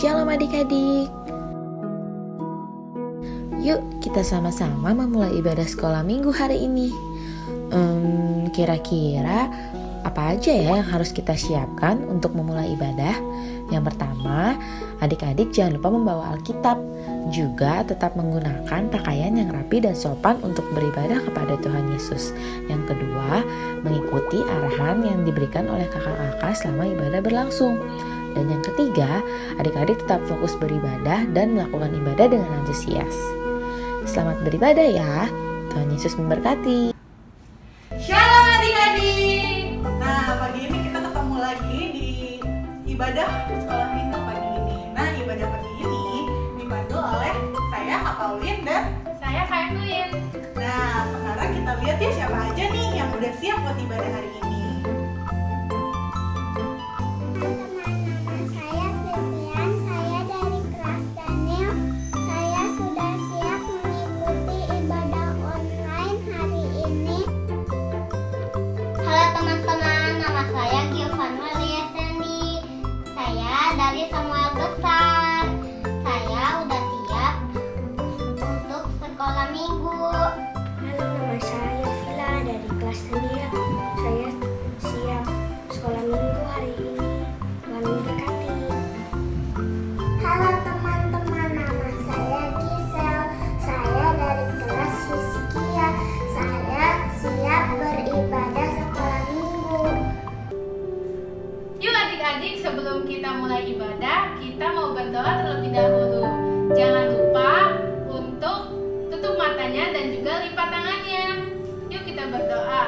Shalom adik-adik. Yuk kita sama-sama memulai ibadah sekolah minggu hari ini. Kira-kira apa aja ya yang harus kita siapkan untuk memulai ibadah? Yang pertama, adik-adik jangan lupa membawa Alkitab. Juga tetap menggunakan pakaian yang rapi dan sopan untuk beribadah kepada Tuhan Yesus. Yang kedua, mengikuti arahan yang diberikan oleh kakak-kakak selama ibadah berlangsung. Dan yang ketiga, adik-adik tetap fokus beribadah dan melakukan ibadah dengan antusias. Selamat beribadah ya. Tuhan Yesus memberkati. Shalom adik-adik. Nah, pagi ini kita ketemu lagi di ibadah sekolah minggu pagi ini. Nah, ibadah pagi ini dipandu oleh saya Kak Paulin dan Saya Kak Evelyn. nah, sekarang kita lihat ya siapa aja nih yang udah siap buat ibadah hari ini. Teman-teman, saya Vivian, saya dari kelas Daniel. Saya sudah siap mengikuti ibadah online hari ini. Halo teman-teman, nama saya Gilvan Waliasandi. Saya dari Samuel Besar. Saya udah siap untuk sekolah minggu. Halo, nama saya Vila dari kelas Daniel. Saya siap sekolah minggu hari ini. Tuhan memberkati. Halo teman-teman, nama saya Gisel. Saya dari kelas Hizkia. Saya siap beribadah sekolah minggu. Yuk adik-adik, sebelum kita mulai ibadah, kita mau berdoa terlebih dahulu. Jangan lupa untuk tutup matanya dan juga lipat tangannya. Yuk kita berdoa.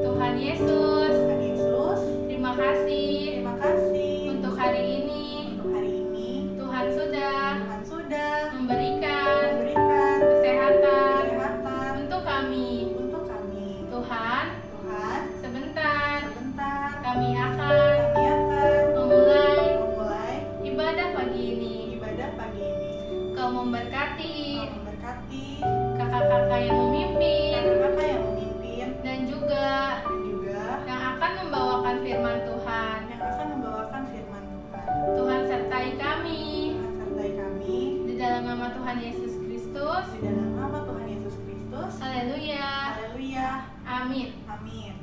Tuhan Yesus, Tuhan Yesus, terima kasih terima kasih untuk hari ini. untuk hari ini. Tuhan sudah Tuhan sudah memberikan memberikan kesehatan kesehatan untuk kami. untuk kami. Tuhan, Tuhan, sebentar sebentar kami akan kami akan memulai memulai ibadah pagi ini. ibadah pagi ini. Kau memberkati Kau memberkati kakak-kakak yang memimpin kakak-kakak yang memimpin dan juga dan juga yang akan membawakan firman Tuhan. yang akan membawakan firman Tuhan. Tuhan sertai kami Tuhan sertai kami di dalam nama Tuhan Yesus Kristus. di dalam nama Tuhan Yesus Kristus. Haleluya. Haleluya. Amin. Amin.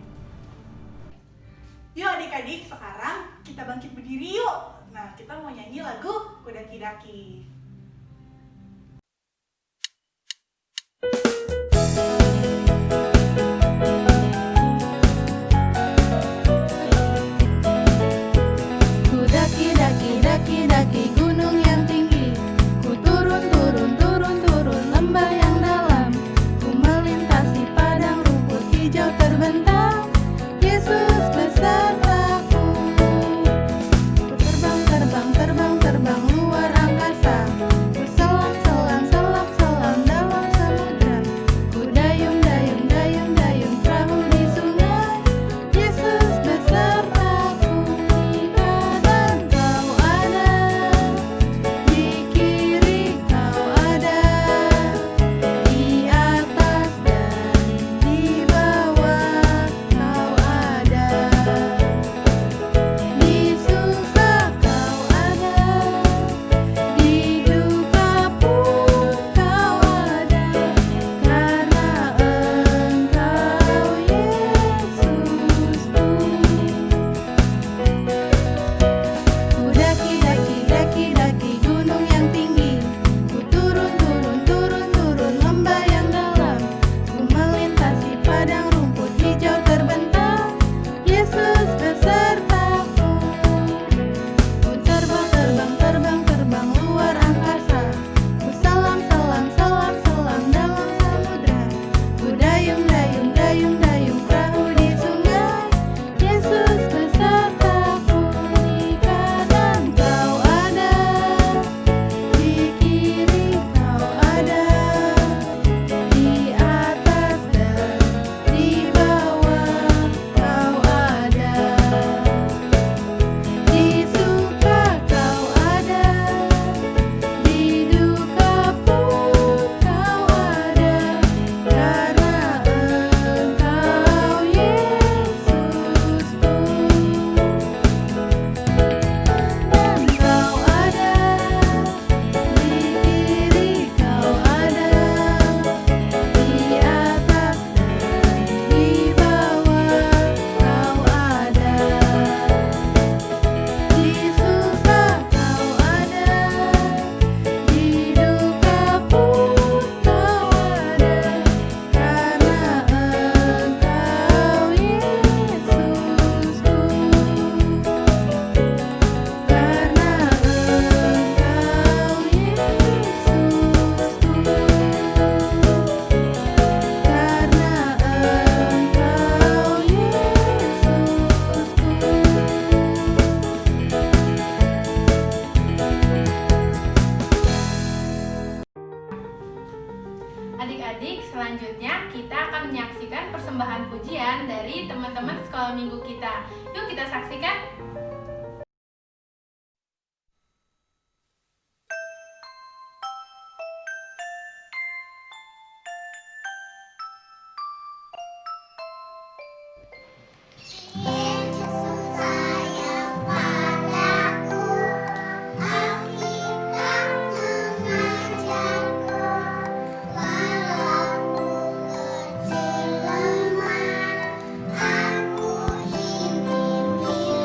Yuk adik-adik, sekarang kita bangkit berdiri yuk. Nah, kita mau nyanyi lagu Kudaki-daki. Ku daki gunung yang tinggi. Ku turun lembah yang dalam. Ku melintasi padang rumput hijau terbentang. Yesus besertaku. Ku terbang luar angkasa. pujian dari teman-teman sekolah minggu kita. Yuk kita saksikan. Yesus sayang padaku, Alkitab mengajarku, walaupun kecil lemah, aku ingin miliknya.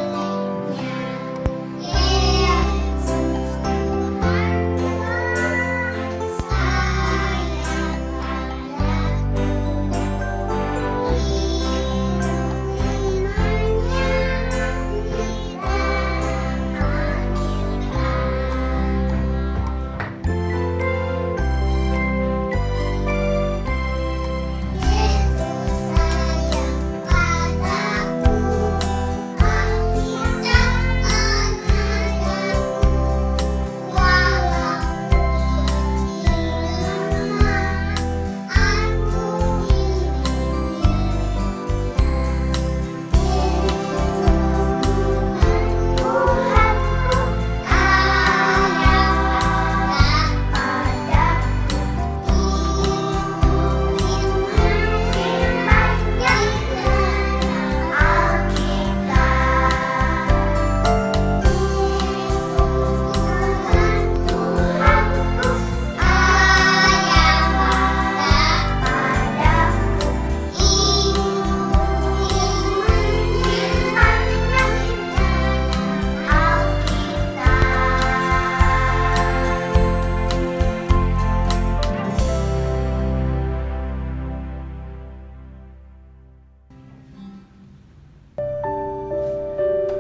Yesus Tuhanku, sayang padaku,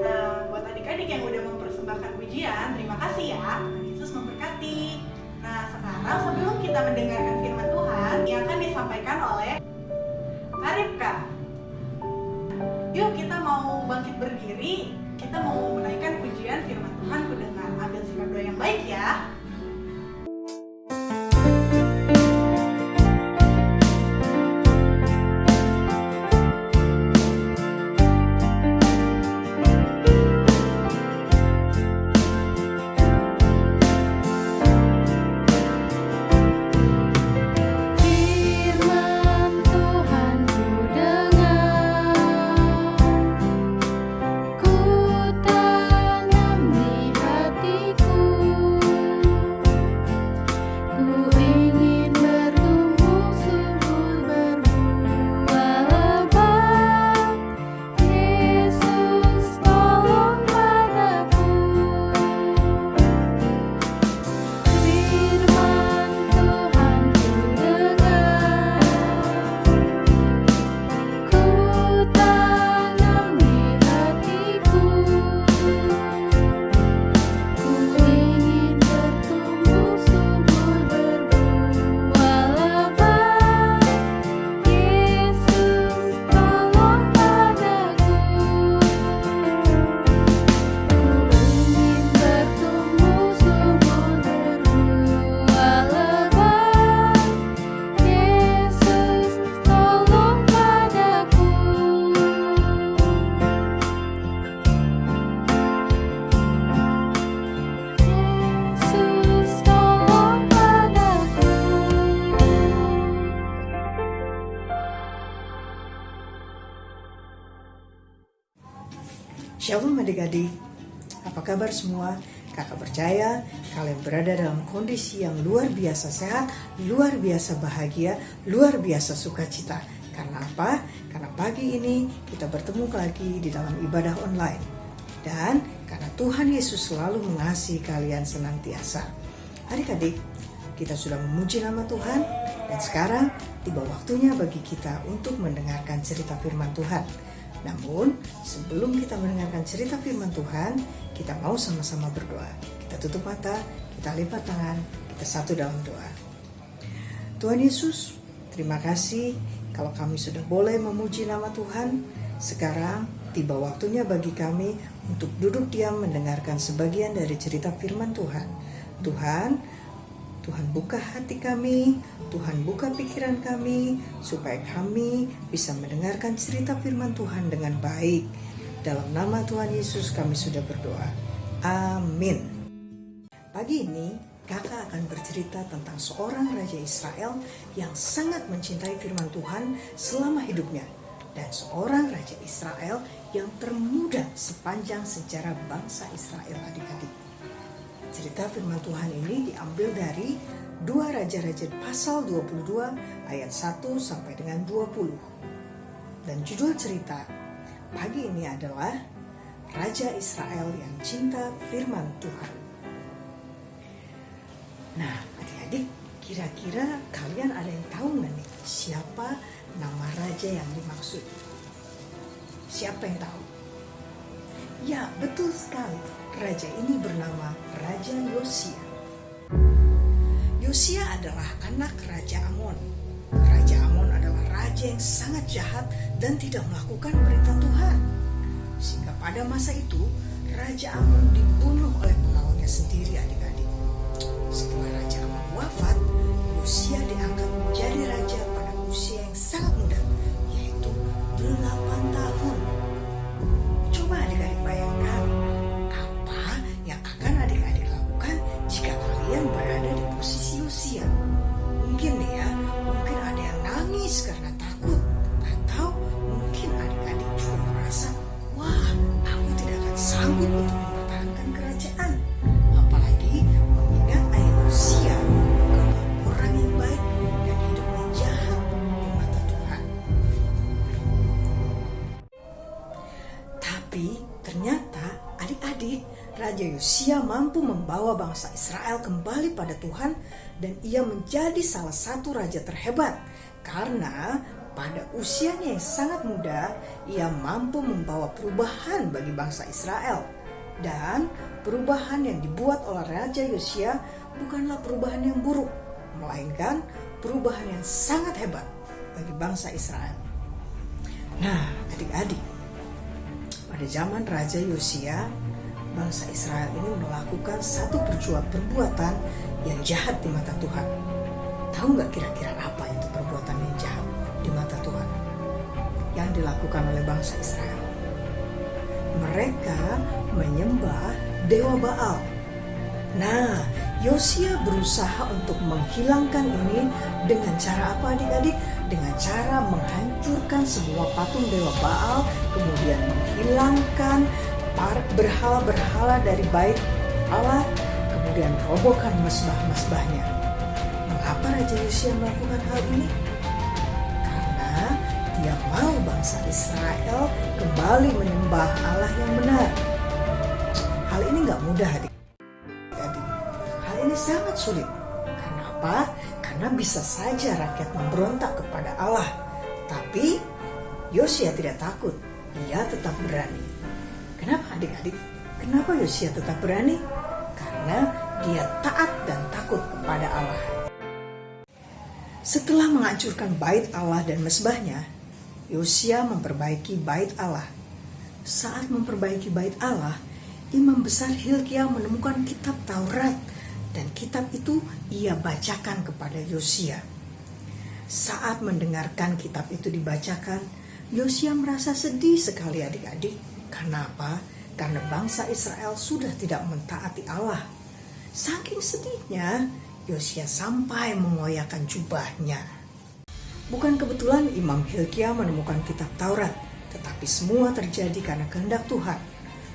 Nah, buat adik-adik yang udah mempersembahkan pujian, terima kasih ya. Tuhan Yesus memberkati. Nah, sekarang sebelum kita mendengarkan firman Tuhan yang akan disampaikan oleh Rifka. Yuk kita mau bangkit berdiri, kita mau menaikkan pujian firman Tuhan ku dengar. Ambil sikap doa yang baik ya. Firman Tuhan ku dengar, ku tanam di hatiku. Shalom adik-adik, apa kabar semua? Kakak percaya kalian berada dalam kondisi yang luar biasa sehat, luar biasa bahagia, luar biasa sukacita. Karena apa? Karena pagi ini kita bertemu lagi di dalam ibadah online. Dan karena Tuhan Yesus selalu mengasihi kalian senantiasa. Adik-adik, kita sudah memuji nama Tuhan dan sekarang tiba waktunya bagi kita untuk mendengarkan cerita firman Tuhan. Namun, sebelum kita mendengarkan cerita firman Tuhan, kita mau sama-sama berdoa. Kita tutup mata, kita lipat tangan, kita satu dalam doa. Tuhan Yesus, terima kasih kalau kami sudah boleh memuji nama Tuhan. Sekarang tiba waktunya bagi kami untuk duduk diam mendengarkan sebagian dari cerita firman Tuhan. Tuhan buka hati kami, Tuhan buka pikiran kami, supaya kami bisa mendengarkan cerita firman Tuhan dengan baik. Dalam nama Tuhan Yesus kami sudah berdoa. Amin. Pagi ini kakak akan bercerita tentang seorang raja Israel yang sangat mencintai firman Tuhan selama hidupnya, dan seorang raja Israel yang termuda sepanjang sejarah bangsa Israel adik-adik. Cerita firman Tuhan ini diambil dari 2 Raja-Raja pasal 22 ayat 1 sampai dengan 20. Dan judul cerita pagi ini adalah Raja Israel yang cinta firman Tuhan. Nah, adik-adik, kira-kira kalian ada yang tahu nggak nih siapa nama raja yang dimaksud? Siapa yang tahu? Ya, betul sekali. Raja ini bernama Raja Yosia. Yosia adalah anak Raja Amon. Raja Amon adalah raja yang sangat jahat dan tidak melakukan perintah Tuhan. Sehingga pada masa itu, Raja Amon dibunuh oleh pengawalnya sendiri adik-adik. Setelah Raja Amon wafat, Yosia diangkat menjadi raja pada usia yang sangat muda, yaitu 8 tahun. Coba adik-adik bayangkan, apa yang akan adik-adik lakukan jika kalian berada di posisi Yosia? Mungkin nih ya, mungkin ada yang nangis karena takut, atau mungkin adik-adik juga merasa, wah, aku tidak akan sanggup untuk mempertahankan kerajaan. Apalagi mengingat ayah Yosia bukanlah orang yang baik dan hidupnya jahat di mata Tuhan. Tapi ternyata adik-adik, Raja Yosia mampu membawa bangsa Israel kembali pada Tuhan, dan ia menjadi salah satu raja terhebat karena pada usianya yang sangat muda ia mampu membawa perubahan bagi bangsa Israel. Dan perubahan yang dibuat oleh Raja Yosia bukanlah perubahan yang buruk, melainkan perubahan yang sangat hebat bagi bangsa Israel. Nah, adik-adik, pada zaman Raja Yosia, bangsa Israel ini melakukan satu perbuatan yang jahat di mata Tuhan. Tahu nggak kira-kira apa itu perbuatan yang jahat di mata Tuhan yang dilakukan oleh bangsa Israel? Mereka menyembah dewa Baal. Nah, Yosia berusaha untuk menghilangkan ini dengan cara apa adik-adik? Dengan cara menghancurkan semua patung dewa Baal, kemudian menghilangkan berhala-berhala dari bait Allah, kemudian robohkan mesbah-mesbahnya. Mengapa Raja Yosia melakukan hal ini? Karena dia mau bangsa Israel kembali menyembah Allah yang benar. Hal ini gak mudah adik-adik. Hal ini sangat sulit. Karena apa? Karena bisa saja rakyat memberontak kepada Allah. Tapi Yosia tidak takut. Ia tetap berani. Kenapa adik-adik? Kenapa Yosia tetap berani? Karena dia taat dan takut kepada Allah. Setelah menghancurkan bait Allah dan mesbahnya, Yosia memperbaiki bait Allah. Saat memperbaiki bait Allah, Imam Besar Hilkia menemukan kitab Taurat, dan kitab itu ia bacakan kepada Yosia. Saat mendengarkan kitab itu dibacakan, Yosia merasa sedih sekali adik-adik. Karena apa? Karena bangsa Israel sudah tidak mentaati Allah. Saking sedihnya, Yosia sampai mengoyakkan jubahnya. Bukan kebetulan Imam Hilkia menemukan kitab Taurat, tetapi semua terjadi karena kehendak Tuhan.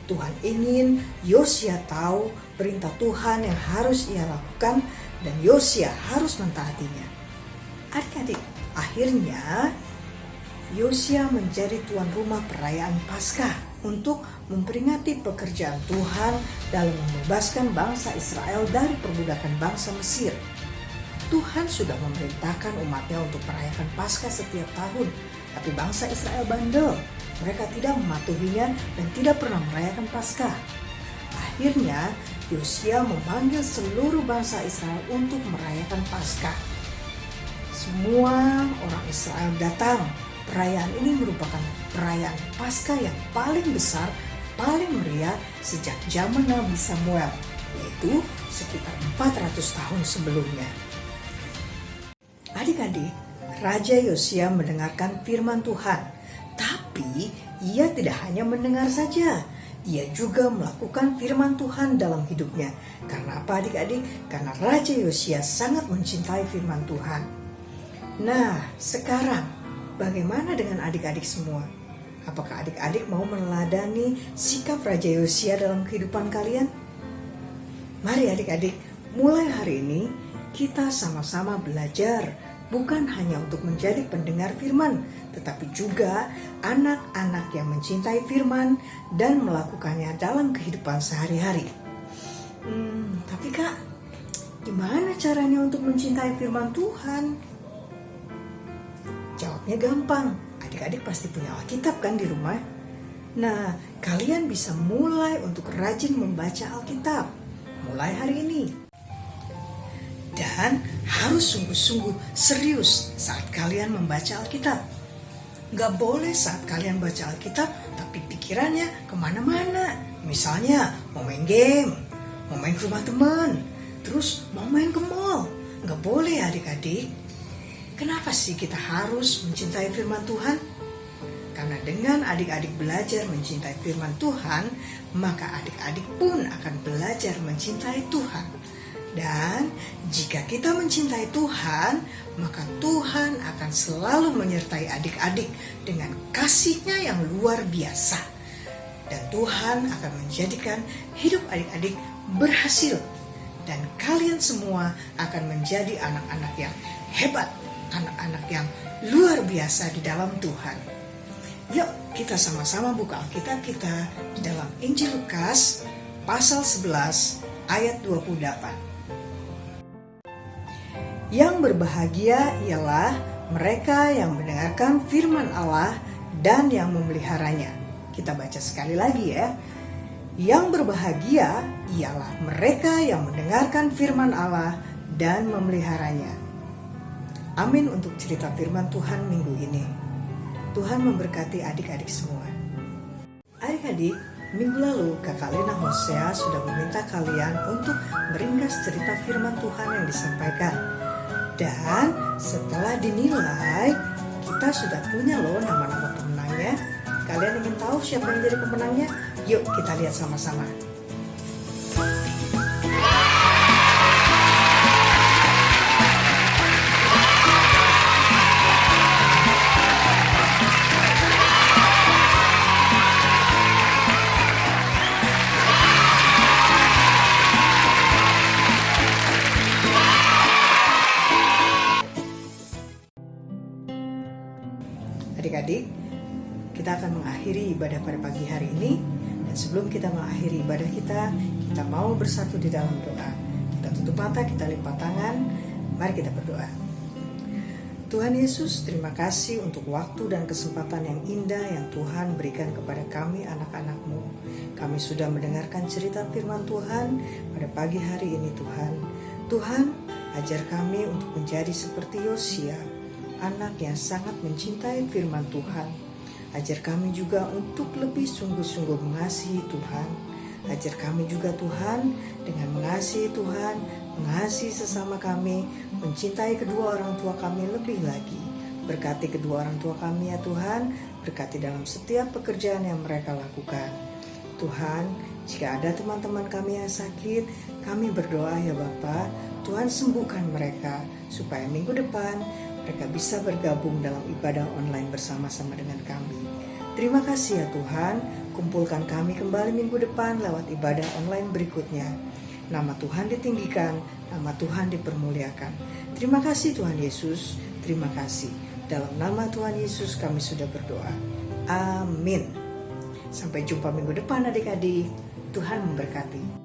Tuhan ingin Yosia tahu perintah Tuhan yang harus ia lakukan, dan Yosia harus mentaatinya. Adik-adik, akhirnya Yosia menjadi tuan rumah perayaan Paskah untuk memperingati pekerjaan Tuhan dalam membebaskan bangsa Israel dari perbudakan bangsa Mesir. Tuhan sudah memerintahkan umatnya untuk merayakan Paskah setiap tahun, tapi bangsa Israel bandel. Mereka tidak mematuhinya dan tidak pernah merayakan Paskah. Akhirnya Yosia memanggil seluruh bangsa Israel untuk merayakan Paskah. Semua orang Israel datang. Perayaan ini merupakan perayaan Paskah yang paling besar, paling meriah sejak zaman Nabi Samuel. yaitu sekitar 400 tahun sebelumnya. Adik-adik, Raja Yosia mendengarkan firman Tuhan, tapi ia tidak hanya mendengar saja, ia juga melakukan firman Tuhan dalam hidupnya. Karena apa adik-adik? Karena Raja Yosia sangat mencintai firman Tuhan. Nah, sekarang bagaimana dengan adik-adik semua? Apakah adik-adik mau meneladani sikap Raja Yosia dalam kehidupan kalian? Mari adik-adik, mulai hari ini kita sama-sama belajar, bukan hanya untuk menjadi pendengar firman, tetapi juga anak-anak yang mencintai firman dan melakukannya dalam kehidupan sehari-hari. Tapi Kak, gimana caranya untuk mencintai firman Tuhan? Jawabnya gampang, adik-adik pasti punya Alkitab kan di rumah? Nah, kalian bisa mulai untuk rajin membaca Alkitab, mulai hari ini. Dan harus sungguh-sungguh serius saat kalian membaca Alkitab. Gak boleh saat kalian baca Alkitab tapi pikirannya kemana-mana. Misalnya mau main game, mau main ke rumah teman, terus mau main ke mall. Gak boleh adik-adik. Kenapa sih kita harus mencintai firman Tuhan? Karena dengan adik-adik belajar mencintai firman Tuhan, maka adik-adik pun akan belajar mencintai Tuhan. Dan jika kita mencintai Tuhan, maka Tuhan akan selalu menyertai adik-adik dengan kasih-Nya yang luar biasa. Dan Tuhan akan menjadikan hidup adik-adik berhasil. Dan kalian semua akan menjadi anak-anak yang hebat, anak-anak yang luar biasa di dalam Tuhan. Yuk kita sama-sama buka Alkitab kita di dalam Injil Lukas pasal 11 ayat 28. Yang berbahagia ialah mereka yang mendengarkan firman Allah dan yang memeliharanya. Kita baca sekali lagi ya. Yang berbahagia ialah mereka yang mendengarkan firman Allah dan memeliharanya. Amin untuk cerita firman Tuhan minggu ini. Tuhan memberkati adik-adik semua. Adik-adik, minggu lalu Kakak Lena Hosea sudah meminta kalian untuk meringkas cerita firman Tuhan yang disampaikan. Dan setelah dinilai, kita sudah punya loh nama-nama pemenangnya. Kalian ingin tahu siapa yang jadi pemenangnya? Yuk kita lihat sama-sama. Adik-adik, kita akan mengakhiri ibadah pada pagi hari ini. Dan sebelum kita mengakhiri ibadah kita mau bersatu di dalam doa. Kita tutup mata, kita lipat tangan. Mari kita berdoa. Tuhan Yesus, terima kasih untuk waktu dan kesempatan yang indah yang Tuhan berikan kepada kami anak-anak-Mu. Kami sudah mendengarkan cerita firman Tuhan pada pagi hari ini Tuhan. Tuhan, ajar kami untuk menjadi seperti Yosia, anak yang sangat mencintai firman Tuhan. Ajar kami juga untuk lebih sungguh-sungguh mengasihi Tuhan. Ajar kami juga Tuhan dengan mengasihi Tuhan, mengasihi sesama kami, mencintai kedua orang tua kami lebih lagi. Berkati kedua orang tua kami ya Tuhan, berkati dalam setiap pekerjaan yang mereka lakukan. Tuhan, jika ada teman-teman kami yang sakit, kami berdoa ya Bapa, Tuhan sembuhkan mereka supaya minggu depan mereka bisa bergabung dalam ibadah online bersama-sama dengan kami. Terima kasih ya Tuhan, kumpulkan kami kembali minggu depan lewat ibadah online berikutnya. Nama Tuhan ditinggikan, nama Tuhan dipermuliakan. Terima kasih Tuhan Yesus, terima kasih. Dalam nama Tuhan Yesus kami sudah berdoa. Amin. Sampai jumpa minggu depan adik-adik. Tuhan memberkati.